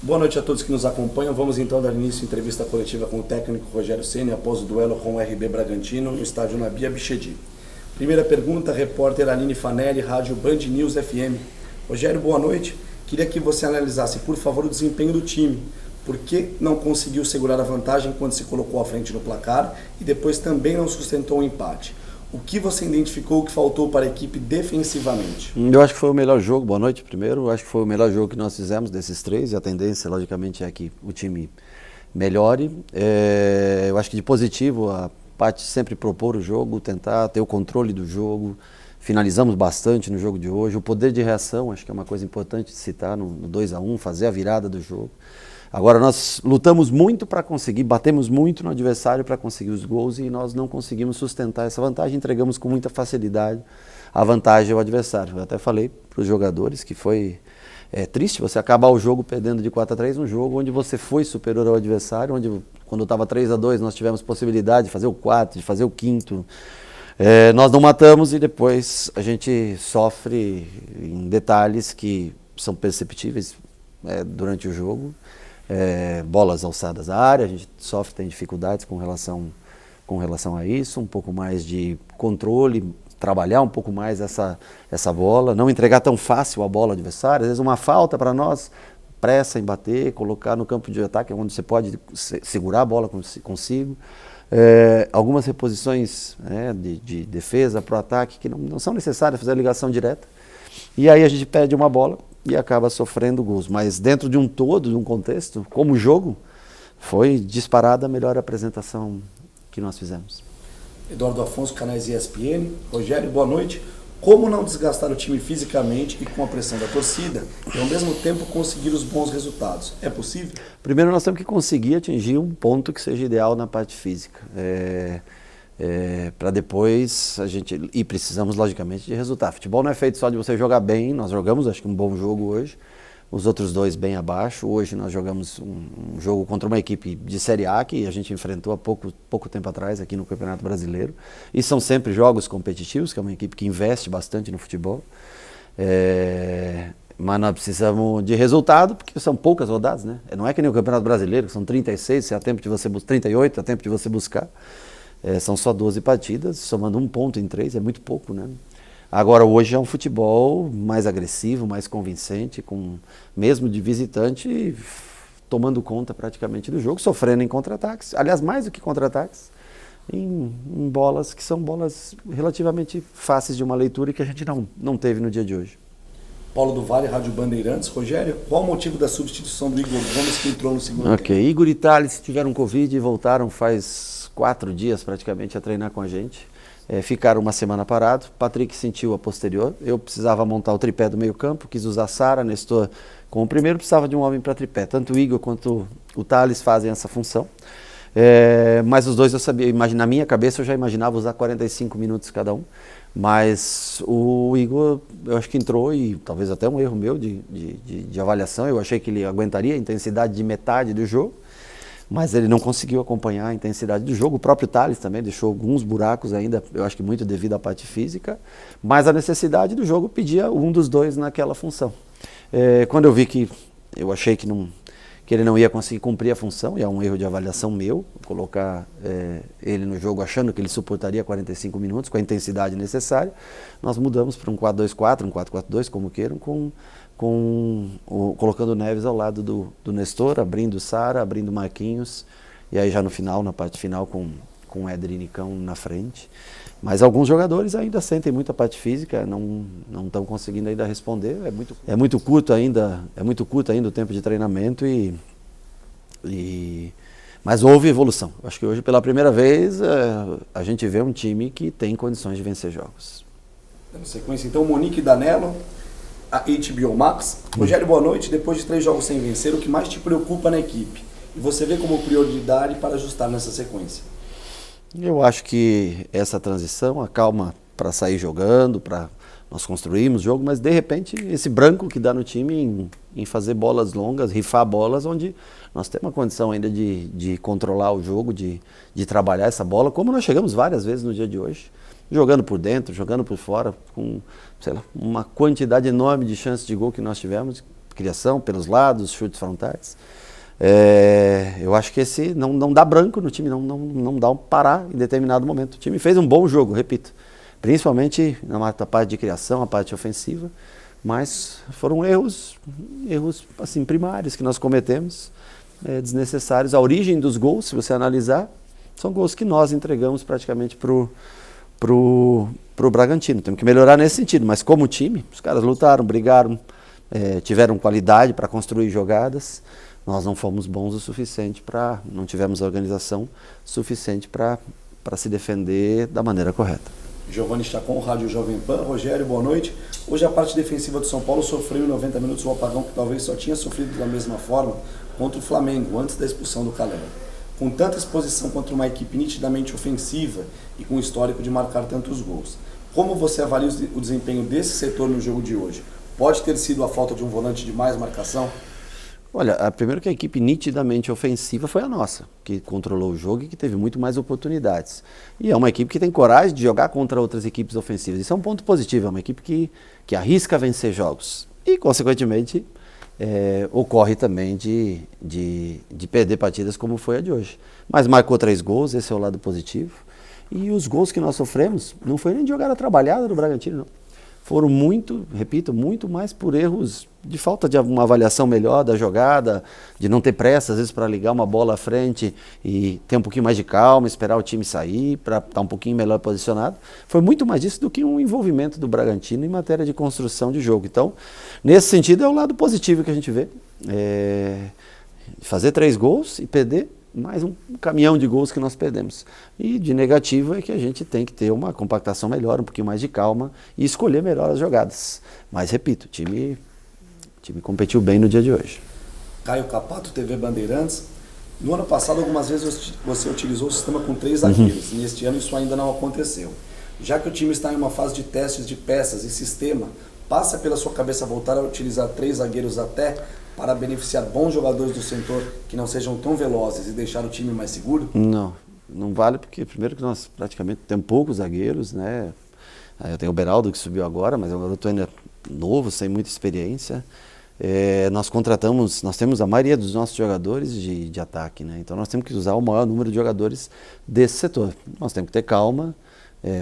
Boa noite a todos que nos acompanham. Vamos então dar início à entrevista coletiva com o técnico Rogério Ceni após o duelo com o RB Bragantino no estádio Nabi Abichedi. Primeira pergunta, repórter Aline Fanelli, Rádio Band News FM. Rogério, boa noite. Queria que você analisasse, por favor, o desempenho do time. Por que não conseguiu segurar a vantagem quando se colocou à frente no placar e depois também não sustentou o empate? O que você identificou que faltou para a equipe defensivamente? Eu acho que foi o melhor jogo, boa noite primeiro, eu acho que foi o melhor jogo que nós fizemos desses três e a tendência, logicamente, é que o time melhore. Eu acho que de positivo, a parte sempre propor o jogo, tentar ter o controle do jogo, finalizamos bastante no jogo de hoje. O poder de reação, acho que é uma coisa importante de citar no 2-1, fazer a virada do jogo. Agora, nós lutamos muito para conseguir, batemos muito no adversário para conseguir os gols e nós não conseguimos sustentar essa vantagem, entregamos com muita facilidade a vantagem ao adversário. Eu até falei para os jogadores que foi triste você acabar o jogo perdendo de 4-3, um jogo onde você foi superior ao adversário, onde quando estava 3-2 nós tivemos possibilidade de fazer o 4, de fazer o 5º. Nós não matamos e depois a gente sofre em detalhes que são perceptíveis durante o jogo. Bolas alçadas à área, a gente sofre, tem dificuldades com relação a isso, um pouco mais de controle, trabalhar um pouco mais essa bola, não entregar tão fácil a bola ao adversário, às vezes uma falta para nós, pressa em bater, colocar no campo de ataque, onde você pode segurar a bola consigo. Algumas reposições de defesa para o ataque que não são necessárias, fazer a ligação direta, e aí a gente perde uma bola e acaba sofrendo gols. Mas dentro de um todo, de um contexto, como jogo, foi disparada a melhor apresentação que nós fizemos. Eduardo Afonso, canais ESPN. Rogério, boa noite. Como não desgastar o time fisicamente e com a pressão da torcida e ao mesmo tempo conseguir os bons resultados? É possível? Primeiro nós temos que conseguir atingir um ponto que seja ideal na parte física. Para depois e precisamos logicamente de resultado. Futebol não é feito só de você jogar bem, nós jogamos acho que um bom jogo hoje, os outros dois bem abaixo. Hoje nós jogamos um jogo contra uma equipe de Série A que a gente enfrentou há pouco tempo atrás aqui no Campeonato Brasileiro, e são sempre jogos competitivos, que é uma equipe que investe bastante no futebol, mas nós precisamos de resultado porque são poucas rodadas, né? Não é que nem o Campeonato Brasileiro, que são 36, se há tempo de você 38, há tempo de você buscar. São só 12 partidas, somando um ponto em 3, é muito pouco, né? Agora, hoje é um futebol mais agressivo, mais convincente, mesmo de visitante, tomando conta praticamente do jogo, sofrendo em contra-ataques, aliás, mais do que contra-ataques, em bolas que são bolas relativamente fáceis de uma leitura e que a gente não teve no dia de hoje. Paulo do Vale, Rádio Bandeirantes. Rogério, qual o motivo da substituição do Igor Gomes que entrou no segundo tempo? Igor e Thales tiveram Covid e voltaram faz 4 dias praticamente a treinar com a gente. Ficaram uma semana parados. Patrick sentiu a posterior. Eu precisava montar o tripé do meio campo, quis usar Sara, Nestor como o primeiro, precisava de um homem para tripé. Tanto o Igor quanto o Thales fazem essa função. Mas os dois eu sabia, na minha cabeça eu já imaginava usar 45 minutos cada um. Mas o Igor, eu acho que entrou, e talvez até um erro meu de avaliação, eu achei que ele aguentaria a intensidade de metade do jogo, mas ele não conseguiu acompanhar a intensidade do jogo. O próprio Thales também deixou alguns buracos ainda, eu acho que muito devido à parte física, mas a necessidade do jogo pedia um dos dois naquela função. Quando eu vi que eu achei que ele não ia conseguir cumprir a função, e é um erro de avaliação meu, colocar ele no jogo achando que ele suportaria 45 minutos com a intensidade necessária, nós mudamos para um 4-2-4, um 4-4-2, como queiram, colocando o Neves ao lado do Nestor, abrindo Sara, abrindo Marquinhos, e aí já na parte final com o Éder e Nicão na frente. Mas alguns jogadores ainda sentem muita parte física, não estão conseguindo ainda responder. É muito curto ainda o tempo de treinamento, mas houve evolução. Acho que hoje pela primeira vez a gente vê um time que tem condições de vencer jogos. Na sequência então, Monique Danello, a HBO Max. Rogério, boa noite. Depois de 3 jogos sem vencer, o que mais te preocupa na equipe? E você vê como prioridade para ajustar nessa sequência? Eu acho que essa transição, a calma para sair jogando, para nós construirmos o jogo, mas de repente esse branco que dá no time em fazer bolas longas, rifar bolas, onde nós temos uma condição ainda de controlar o jogo, de trabalhar essa bola, como nós chegamos várias vezes no dia de hoje, jogando por dentro, jogando por fora, com uma quantidade enorme de chances de gol que nós tivemos, criação, pelos lados, chutes frontais. Eu acho que esse não dá branco no time, não dá um parar em determinado momento. O time fez um bom jogo, repito, principalmente na parte de criação, a parte ofensiva, mas foram erros assim, primários que nós cometemos, desnecessários. A origem dos gols, se você analisar, são gols que nós entregamos praticamente pro Bragantino. Temos que melhorar nesse sentido, mas como time, os caras lutaram, brigaram, tiveram qualidade para construir jogadas. Nós não fomos bons o suficiente não tivemos organização suficiente para se defender da maneira correta. Giovanni Chacon, Rádio Jovem Pan. Rogério, boa noite. Hoje a parte defensiva do São Paulo sofreu em 90 minutos um apagão que talvez só tinha sofrido da mesma forma contra o Flamengo, antes da expulsão do Calero. Com tanta exposição contra uma equipe nitidamente ofensiva e com o histórico de marcar tantos gols, como você avalia o desempenho desse setor no jogo de hoje? Pode ter sido a falta de um volante de mais marcação? Olha, primeiro que a equipe nitidamente ofensiva foi a nossa, que controlou o jogo e que teve muito mais oportunidades. E é uma equipe que tem coragem de jogar contra outras equipes ofensivas. Isso é um ponto positivo, é uma equipe que arrisca vencer jogos. E, consequentemente, ocorre também de perder partidas como foi a de hoje. Mas marcou 3 gols, esse é o lado positivo. E os gols que nós sofremos não foi nem de jogada trabalhada do Bragantino, não. Foram muito mais por erros de falta de uma avaliação melhor da jogada, de não ter pressa, às vezes, para ligar uma bola à frente e ter um pouquinho mais de calma, esperar o time sair, para estar um pouquinho melhor posicionado. Foi muito mais disso do que um envolvimento do Bragantino em matéria de construção de jogo. Então, nesse sentido, é o lado positivo que a gente vê. Fazer 3 gols e perder mais um caminhão de gols que nós perdemos. E de negativo é que a gente tem que ter uma compactação melhor, um pouquinho mais de calma e escolher melhor as jogadas. Mas, repito, o time competiu bem no dia de hoje. Caio Capato, TV Bandeirantes. No ano passado, algumas vezes você utilizou o sistema com 3 zagueiros. Neste ano isso ainda não aconteceu. Já que o time está em uma fase de testes de peças e sistema, passa pela sua cabeça voltar a utilizar 3 zagueiros até para beneficiar bons jogadores do setor que não sejam tão velozes e deixar o time mais seguro? Não vale, porque primeiro que nós praticamente temos poucos zagueiros, né? Eu tenho o Beraldo que subiu agora, mas é um garoto ainda novo, sem muita experiência. Nós temos a maioria dos nossos jogadores de ataque, né? Então nós temos que usar o maior número de jogadores desse setor. Nós temos que ter calma,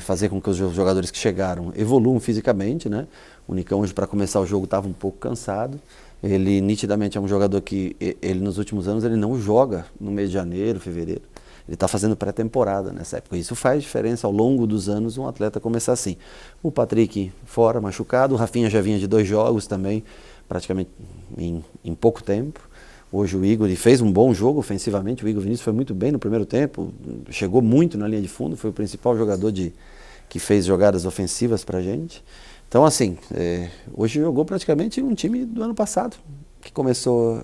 fazer com que os jogadores que chegaram evoluam fisicamente, né? O Nicão hoje, para começar o jogo, estava um pouco cansado. Ele nitidamente é um jogador que, ele nos últimos anos, ele não joga no mês de janeiro, fevereiro. Ele está fazendo pré-temporada nessa época. Isso faz diferença ao longo dos anos um atleta começar assim. O Patrick fora, machucado. O Rafinha já vinha de 2 jogos também, praticamente em pouco tempo. Hoje o Igor fez um bom jogo ofensivamente. O Igor Vinícius foi muito bem no primeiro tempo. Chegou muito na linha de fundo. Foi o principal jogador que fez jogadas ofensivas para a gente. Então, assim, hoje jogou praticamente um time do ano passado, que começou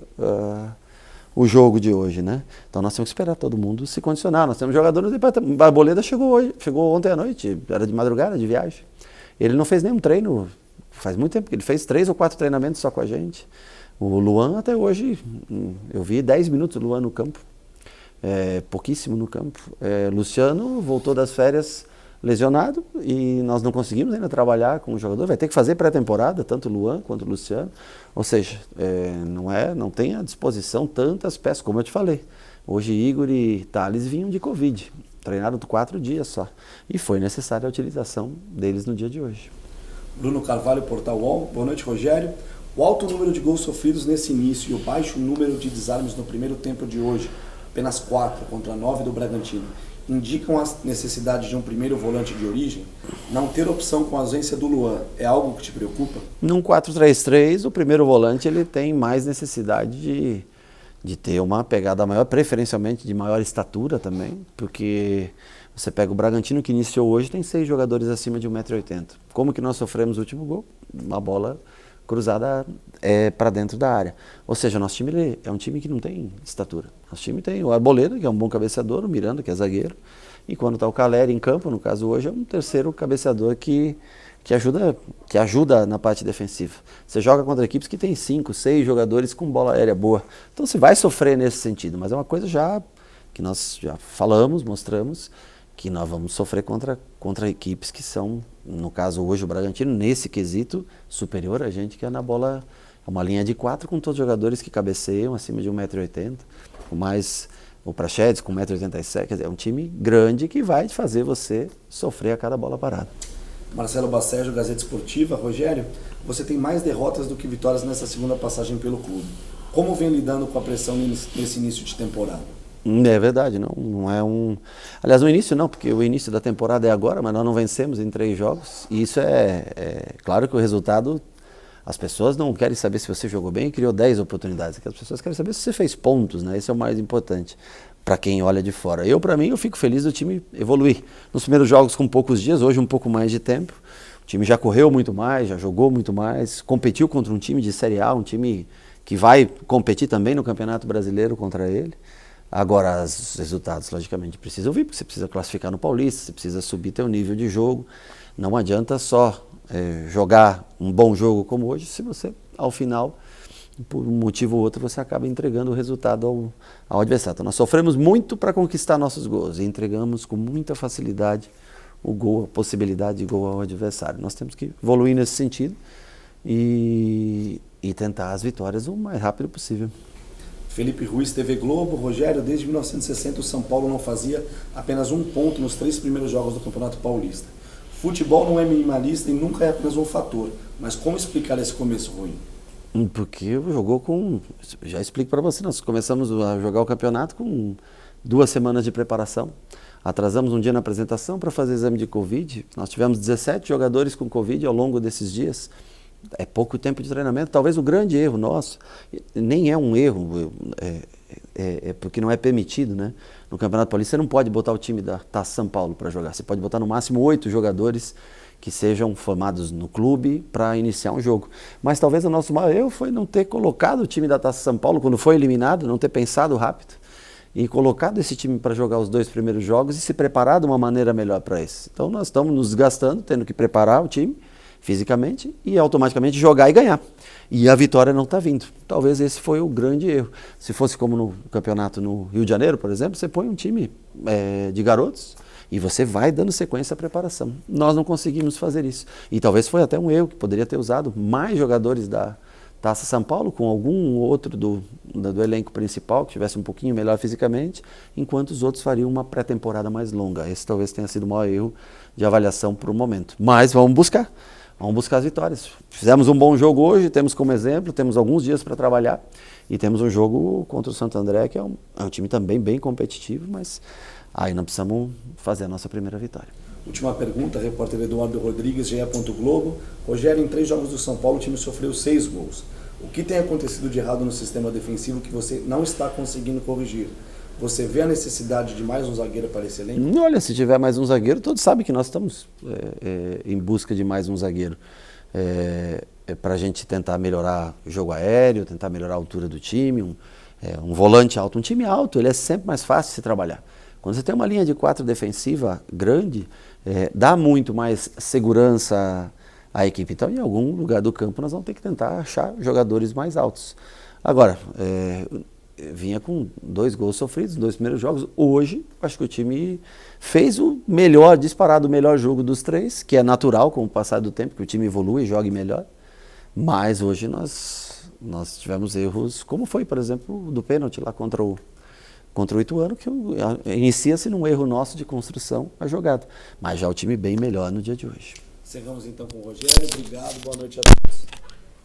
o jogo de hoje, né? Então nós temos que esperar todo mundo se condicionar. Nós temos jogadores de departamento. Arboleda chegou ontem à noite, era de madrugada, de viagem. Ele não fez nenhum treino, faz muito tempo que ele fez 3 ou 4 treinamentos só com a gente. O Luan até hoje, eu vi 10 minutos do Luan no campo, pouquíssimo no campo. Luciano voltou das férias lesionado e nós não conseguimos ainda trabalhar com o jogador. Vai ter que fazer pré-temporada, tanto o Luan quanto o Luciano. Ou seja, não tem à disposição tantas peças, como eu te falei. Hoje Igor e Thales vinham de Covid, treinaram 4 dias só. E foi necessária a utilização deles no dia de hoje. Bruno Carvalho, Portal UOL. Boa noite, Rogério. O alto número de gols sofridos nesse início e o baixo número de desarmes no primeiro tempo de hoje, apenas 4 contra 9 do Bragantino, indicam a necessidade de um primeiro volante de origem? Não ter opção com a ausência do Luan é algo que te preocupa? Num 4-3-3, o primeiro volante ele tem mais necessidade de ter uma pegada maior, preferencialmente de maior estatura também, porque você pega o Bragantino que iniciou hoje, tem 6 jogadores acima de 1,80 m. Como que nós sofremos o último gol? Uma bola cruzada para dentro da área. Ou seja, nosso time é um time que não tem estatura. Nosso time tem o Arboleda, que é um bom cabeceador, o Miranda, que é zagueiro, e quando está o Caleri em campo, no caso hoje, é um terceiro cabeceador que ajuda na parte defensiva. Você joga contra equipes que tem 5, 6 jogadores com bola aérea boa. Então você vai sofrer nesse sentido, mas é uma coisa que nós já falamos, mostramos, que nós vamos sofrer contra equipes que são, no caso hoje o Bragantino, nesse quesito, superior a gente, que é na bola uma linha de 4 com todos os jogadores que cabeceiam acima de 1,80 m, com mais o Praxedes com 1,87 m, quer dizer, é um time grande que vai fazer você sofrer a cada bola parada. Marcelo Bacejo, Gazeta Esportiva. Rogério, você tem mais derrotas do que vitórias nessa segunda passagem pelo clube. Como vem lidando com a pressão nesse início de temporada? É verdade, não é um... Aliás, no início não, porque o início da temporada é agora, mas nós não vencemos em 3 jogos. E isso claro que o resultado... As pessoas não querem saber se você jogou bem e criou 10 oportunidades. As pessoas querem saber se você fez pontos, né? Esse é o mais importante para quem olha de fora. Para mim, eu fico feliz do time evoluir. Nos primeiros jogos com poucos dias, hoje um pouco mais de tempo. O time já correu muito mais, já jogou muito mais, competiu contra um time de Série A, um time que vai competir também no Campeonato Brasileiro contra ele. Agora, os resultados, logicamente, precisam vir, porque você precisa classificar no Paulista, você precisa subir teu nível de jogo. Não adianta só jogar um bom jogo como hoje, se você, ao final, por um motivo ou outro, você acaba entregando o resultado ao adversário. Então, nós sofremos muito para conquistar nossos gols e entregamos com muita facilidade o gol, a possibilidade de gol ao adversário. Nós temos que evoluir nesse sentido e tentar as vitórias o mais rápido possível. Felipe Ruiz, TV Globo. Rogério, desde 1960 o São Paulo não fazia apenas um ponto nos 3 primeiros jogos do Campeonato Paulista. Futebol não é minimalista e nunca é apenas um fator. Mas como explicar esse começo ruim? Porque jogou com... Já explico para você, nós começamos a jogar o campeonato com 2 semanas de preparação. Atrasamos um dia na apresentação para fazer exame de Covid. Nós tivemos 17 jogadores com Covid ao longo desses dias. É pouco tempo de treinamento. Talvez o grande erro nosso, nem é um erro, porque não é permitido, né? No Campeonato Paulista você não pode botar o time da Taça São Paulo para jogar. Você pode botar no máximo 8 jogadores que sejam formados no clube para iniciar um jogo. Mas talvez o nosso maior erro foi não ter colocado o time da Taça São Paulo quando foi eliminado, não ter pensado rápido e colocado esse time para jogar os 2 primeiros jogos e se preparar de uma maneira melhor para esse. Então nós estamos nos desgastando, tendo que preparar o time fisicamente e automaticamente jogar e ganhar. E a vitória não está vindo. Talvez esse foi o grande erro. Se fosse como no campeonato no Rio de Janeiro, por exemplo, você põe um time de garotos e você vai dando sequência à preparação. Nós não conseguimos fazer isso. E talvez foi até um erro, que poderia ter usado mais jogadores da Taça São Paulo, com algum outro do elenco principal, que estivesse um pouquinho melhor fisicamente, enquanto os outros fariam uma pré-temporada mais longa. Esse talvez tenha sido o maior erro de avaliação para o momento. Mas vamos buscar as vitórias. Fizemos um bom jogo hoje, temos como exemplo, temos alguns dias para trabalhar e temos um jogo contra o Santo André, que é um time também bem competitivo, mas aí nós precisamos fazer a nossa primeira vitória. Última pergunta, repórter Eduardo Rodrigues, GE. Globo. Rogério, em 3 jogos do São Paulo, o time sofreu 6 gols. O que tem acontecido de errado no sistema defensivo que você não está conseguindo corrigir? Você vê a necessidade de mais um zagueiro para esse elenco? Olha, se tiver mais um zagueiro, todos sabem que nós estamos em busca de mais um zagueiro. Para a gente tentar melhorar o jogo aéreo, tentar melhorar a altura do time, um volante alto. Um time alto, ele é sempre mais fácil de se trabalhar. Quando você tem uma linha de 4 defensiva grande, dá muito mais segurança à equipe. Então, em algum lugar do campo, nós vamos ter que tentar achar jogadores mais altos. Agora, vinha com 2 gols sofridos nos 2 primeiros jogos. Hoje, acho que o time fez o melhor, disparado o melhor jogo dos 3, que é natural com o passar do tempo, que o time evolui e jogue melhor. Mas hoje nós tivemos erros, como foi, por exemplo, do pênalti lá contra o Ituano, que inicia-se num erro nosso de construção a jogada. Mas já o time bem melhor no dia de hoje. Chegamos então com o Rogério. Obrigado, boa noite a todos.